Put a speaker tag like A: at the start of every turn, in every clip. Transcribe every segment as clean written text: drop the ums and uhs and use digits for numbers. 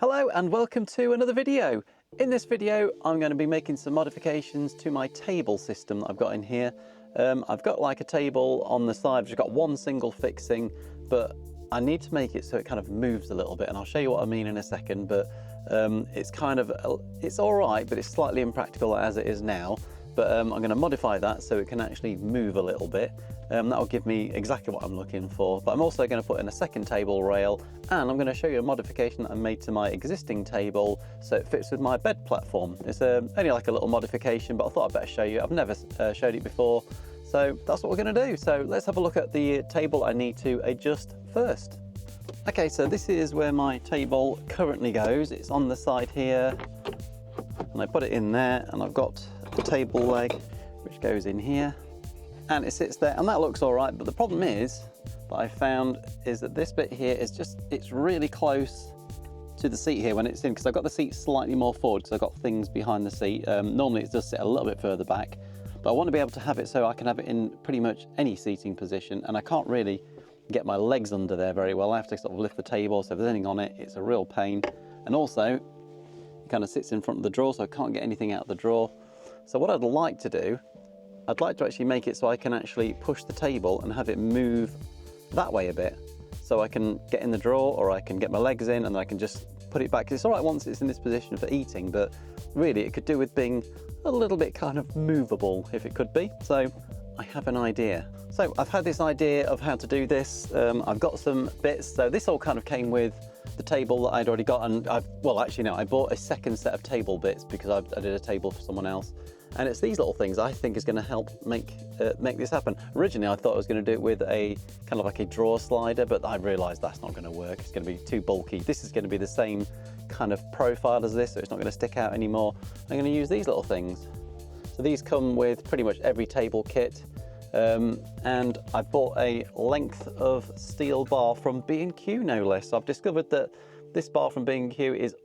A: Hello and welcome to another video. In this video I'm going to be making some modifications to my table system that I've got in here. I've got like a table on the side which has got one single fixing, but I need to make it so it kind of moves a little bit, and I'll show you what I mean in a second. But it's alright, but it's slightly impractical as it is now. But I'm going to modify that so it can actually move a little bit. That'll give me exactly what I'm looking for. But I'm also going to put in a second table rail, and I'm going to show you a modification that I made to my existing table so it fits with my bed platform. It's only like a little modification, but I thought I'd better show you. I've never showed it before, so that's what we're going to do. So let's have a look at the table I need to adjust first. Okay, so this is where my table currently goes. It's on the side here, and I put it in there, and I've got the table leg which goes in here, and it sits there, and that looks all right. But the problem is that I found is that this bit here is it's really close to the seat here when it's in, because I've got the seat slightly more forward because I've got things behind the seat. Normally it does sit a little bit further back, but I want to be able to have it so I can have it in pretty much any seating position, and I can't really get my legs under there very well. I have to sort of lift the table, so if there's anything on it, it's a real pain. And also it kind of sits in front of the drawer, so I can't get anything out of the drawer. So what I'd like to do, I'd like to actually make it so I can actually push the table and have it move that way a bit. So I can get in the drawer, or I can get my legs in and I can just put it back. 'Cause it's all right once it's in this position for eating, but really it could do with being a little bit kind of movable if it could be. So I have an idea. So I've had this idea of how to do this. I've got some bits. So this all kind of came with the table that I'd already got, and I bought a second set of table bits because I did a table for someone else. And it's these little things I think is going to help make this happen. Originally I thought I was going to do it with a kind of like a drawer slider, but I realised that's not going to work. It's going to be too bulky. This is going to be the same kind of profile as this, so it's not going to stick out anymore. I'm going to use these little things. So these come with pretty much every table kit. And I bought a length of steel bar from B&Q, no less. So I've discovered that this bar from B&Q is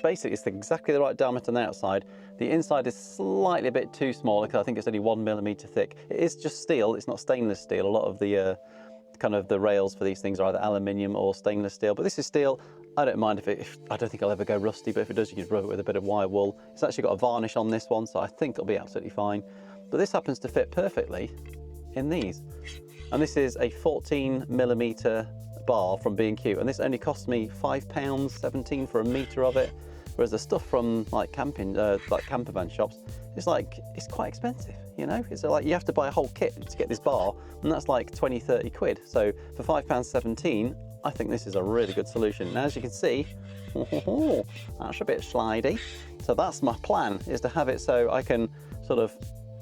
A: basically, it's exactly the right diameter on the outside. The inside is slightly a bit too small because I think it's only 1 millimeter thick. It is just steel, it's not stainless steel. A lot of the kind of the rails for these things are either aluminium or stainless steel, but this is steel. I don't mind if I don't think I'll ever go rusty, but if it does, you can rub it with a bit of wire wool. It's actually got a varnish on this one, so I think it'll be absolutely fine. But this happens to fit perfectly in these. And this is a 14 millimeter bar from B&Q, and this only cost me £5.17 for a metre of it, whereas the stuff from like campervan shops, it's quite expensive, you know. It's like you have to buy a whole kit to get this bar, and that's like 20-30 quid. So for £5.17, I think this is a really good solution. Now, as you can see, that's a bit slidey. So that's my plan, is to have it so I can sort of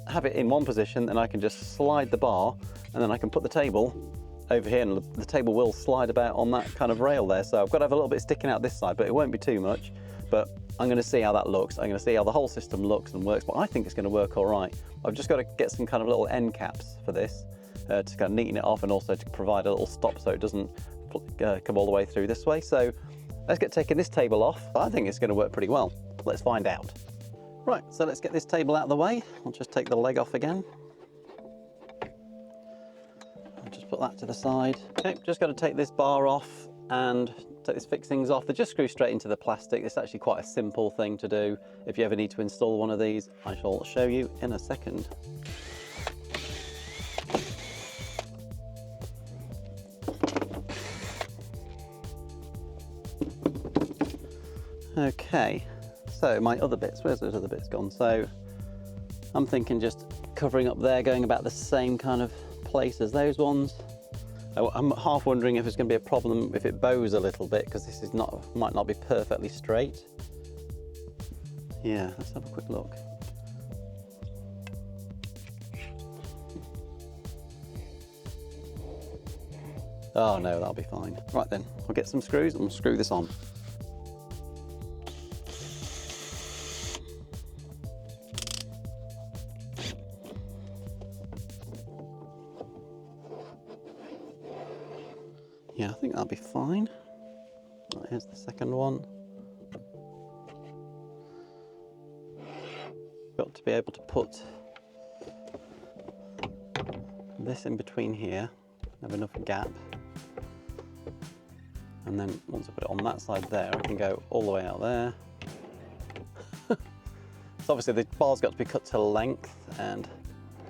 A: have it in one position, and I can just slide the bar, and then I can put the table over here, and the table will slide about on that kind of rail there. So I've got to have a little bit sticking out this side, but it won't be too much. But I'm going to see how that looks. I'm going to see how the whole system looks and works, but I think it's going to work all right. I've just got to get some kind of little end caps for this to kind of neaten it off, and also to provide a little stop so it doesn't come all the way through this way. So let's get taking this table off. I think it's going to work pretty well. Let's find out. Right, so let's get this table out of the way. I'll just take the leg off again. I'll just put that to the side. Okay, just got to take this bar off and take these fixings off. They just screw straight into the plastic. It's actually quite a simple thing to do. If you ever need to install one of these, I shall show you in a second. Okay. So my other bits, where's those other bits gone? So I'm thinking just covering up there, going about the same kind of place as those ones. I'm half wondering if it's going to be a problem if it bows a little bit, because this is might not be perfectly straight. Yeah, let's have a quick look. Oh no, that'll be fine. Right then, I'll get some screws and we'll screw this on. Yeah, I think that'll be fine. Right, here's the second one. Got to be able to put this in between here, have enough gap. And then once I put it on that side there, I can go all the way out there. So obviously the bar's got to be cut to length, and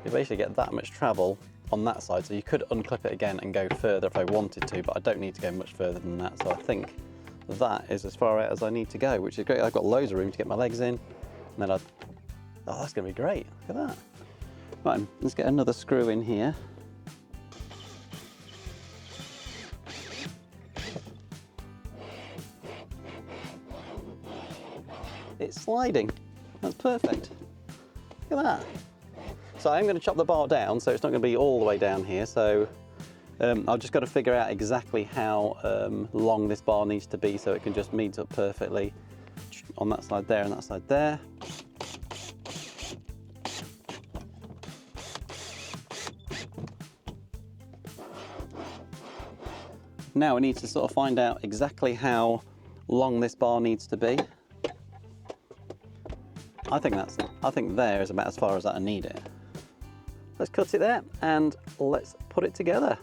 A: you basically get that much travel on that side. So you could unclip it again and go further if I wanted to, but I don't need to go much further than that. So I think that is as far out as I need to go, which is great. I've got loads of room to get my legs in. And then oh, that's gonna be great, look at that. Right, let's get another screw in here. It's sliding, that's perfect. Look at that. So I'm going to chop the bar down, so it's not going to be all the way down here. So I've just got to figure out exactly how long this bar needs to be so it can just meet up perfectly on that side there and that side there. Now we need to sort of find out exactly how long this bar needs to be. I think there is about as far as I need it. Let's cut it there and let's put it together.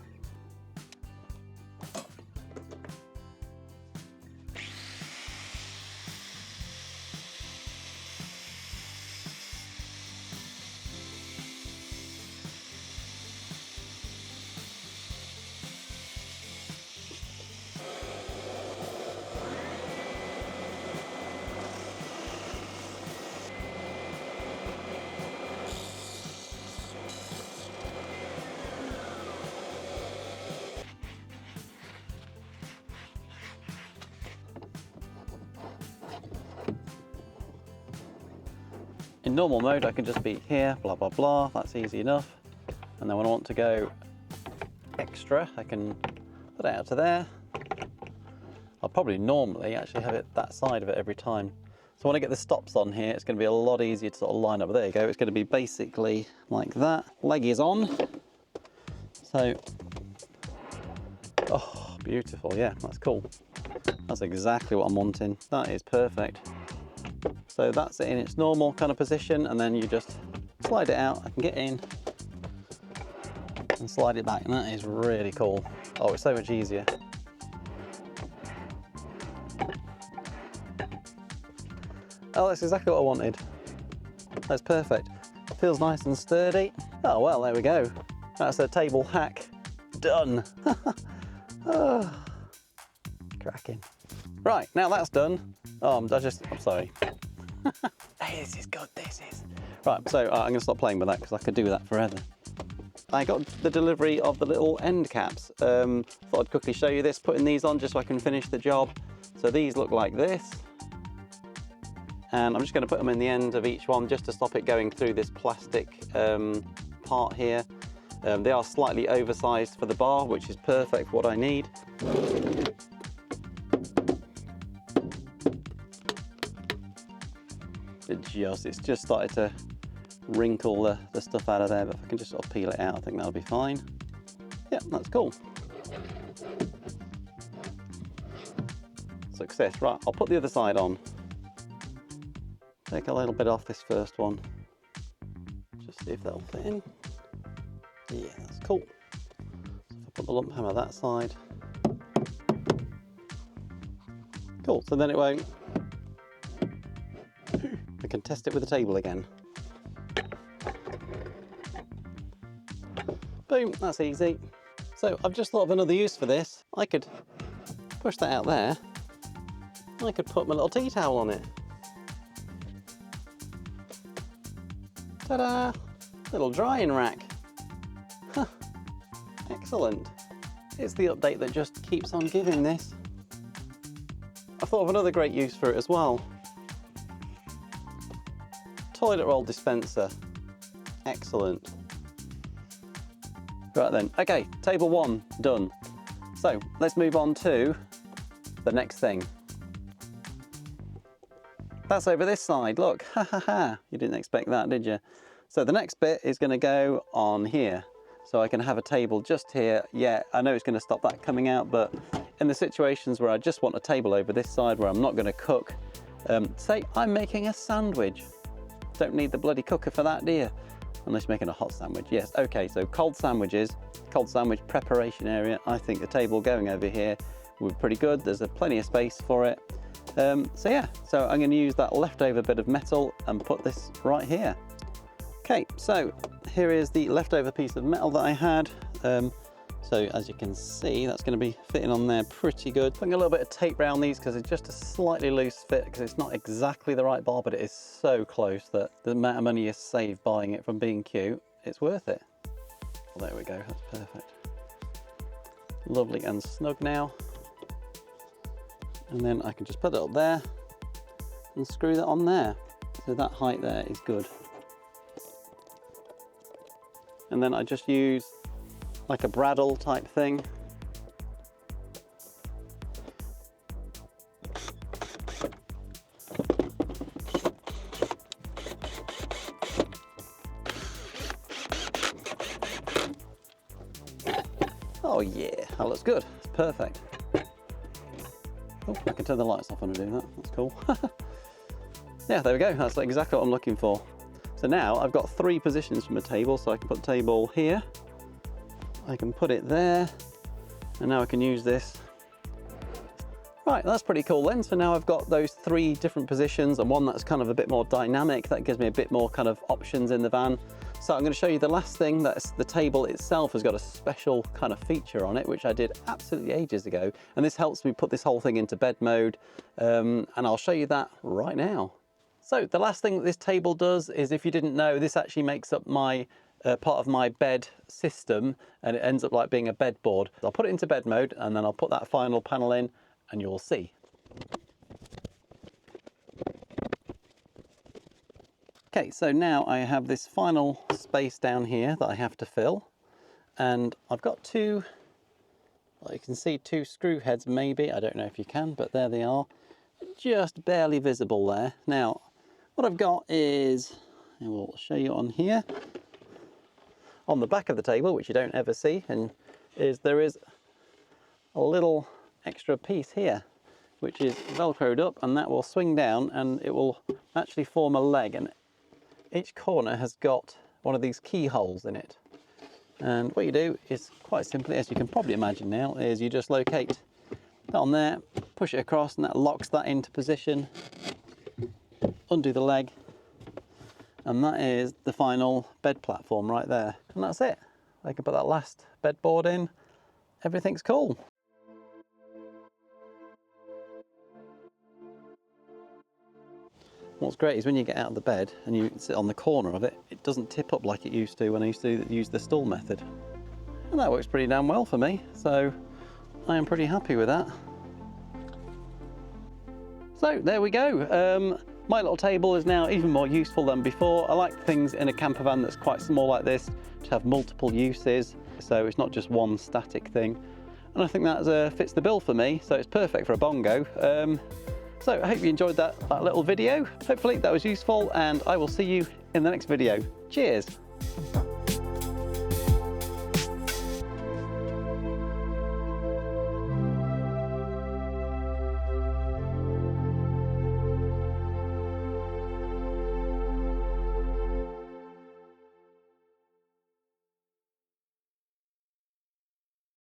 A: In normal mode, I can just be here, blah, blah, blah, that's easy enough. And then when I want to go extra, I can put it out to there. I'll probably normally actually have it that side of it every time. So when I get the stops on here, it's going to be a lot easier to sort of line up. There you go, it's going to be basically like that. Leg is on. So, oh, beautiful, yeah, that's cool. That's exactly what I'm wanting. That is perfect. So that's it in its normal kind of position, and then you just slide it out. I can get in and slide it back, and that is really cool. Oh, it's so much easier. Oh, that's exactly what I wanted. That's perfect. Feels nice and sturdy. Oh, well, there we go. That's a table hack done. Oh, cracking. Right, now that's done. Oh, I'm sorry. Hey, this is good, this is. Right, so I'm gonna stop playing with that because I could do that forever. I got the delivery of the little end caps. Thought I'd quickly show you this, putting these on just so I can finish the job. So these look like this. And I'm just gonna put them in the end of each one just to stop it going through this plastic part here. They are slightly oversized for the bar, which is perfect for what I need. It's just started to wrinkle the stuff out of there, but if I can just sort of peel it out, I think that'll be fine. Yeah, that's cool. Success. Right, I'll put the other side on. Take a little bit off this first one. Just see if that'll fit in. Yeah, that's cool. So if I put the lump hammer that side. Cool, so then it won't. I can test it with the table again. Boom, that's easy. So I've just thought of another use for this. I could push that out there. I could put my little tea towel on it. Ta-da! Little drying rack. Huh. Excellent. It's the update that just keeps on giving this. I thought of another great use for it as well. Toilet roll dispenser. Excellent. Right then, okay, table one done. So let's move on to the next thing. That's over this side, look, ha ha ha. You didn't expect that, did you? So the next bit is gonna go on here. So I can have a table just here. Yeah, I know it's gonna stop that coming out, but in the situations where I just want a table over this side where I'm not gonna cook, say I'm making a sandwich. Don't need the bloody cooker for that, do you? Unless you're making a hot sandwich. Yes, okay, so cold sandwiches, cold sandwich preparation area. I think the table going over here will be pretty good. There's plenty of space for it. So yeah, so I'm going to use that leftover bit of metal and put this right here. Okay, so here is the leftover piece of metal that I had. So as you can see, that's going to be fitting on there pretty good. Putting a little bit of tape around these because it's just a slightly loose fit, because it's not exactly the right bar, but it is so close that the amount of money you save buying it from B&Q, it's worth it. Well, there we go, that's perfect. Lovely and snug now. And then I can just put it up there and screw that on there. So that height there is good. And then I just use like a bradawl type thing. Oh yeah, that looks good. It's perfect. Oh, I can turn the lights off when I do that. That's cool. Yeah, there we go. That's exactly what I'm looking for. So now I've got 3 positions from a table, so I can put the table here, I can put it there, and now I can use this. Right, that's pretty cool then. So now I've got those 3 different positions, and one that's kind of a bit more dynamic, that gives me a bit more kind of options in the van. So I'm going to show you the last thing. That's the table itself has got a special kind of feature on it, which I did absolutely ages ago, and this helps me put this whole thing into bed mode, and I'll show you that right now. So the last thing that this table does is, if you didn't know, this actually makes up my part of my bed system, and it ends up like being a bed board. I'll put it into bed mode and then I'll put that final panel in and you'll see. Okay, so now I have this final space down here that I have to fill, and I've got 2, well, you can see 2 screw heads maybe, I don't know if you can, but there they are, just barely visible there. Now what I've got is, and we'll show you on here, on the back of the table, which you don't ever see, and there is a little extra piece here which is velcroed up, and that will swing down and it will actually form a leg, and each corner has got one of these keyholes in it. And what you do is, quite simply, as you can probably imagine now, is you just locate that on there, push it across, and that locks that into position, undo the leg, and that is the final bed platform right there. And that's it. I can put that last bed board in. Everything's cool. What's great is when you get out of the bed and you sit on the corner of it, it doesn't tip up like it used to when I used to use the stool method. And that works pretty damn well for me, so I am pretty happy with that. So there we go. My little table is now even more useful than before. I like things in a camper van that's quite small like this to have multiple uses, so it's not just one static thing. And I think that fits the bill for me, so it's perfect for a bongo. So I hope you enjoyed that little video. Hopefully that was useful, and I will see you in the next video. Cheers.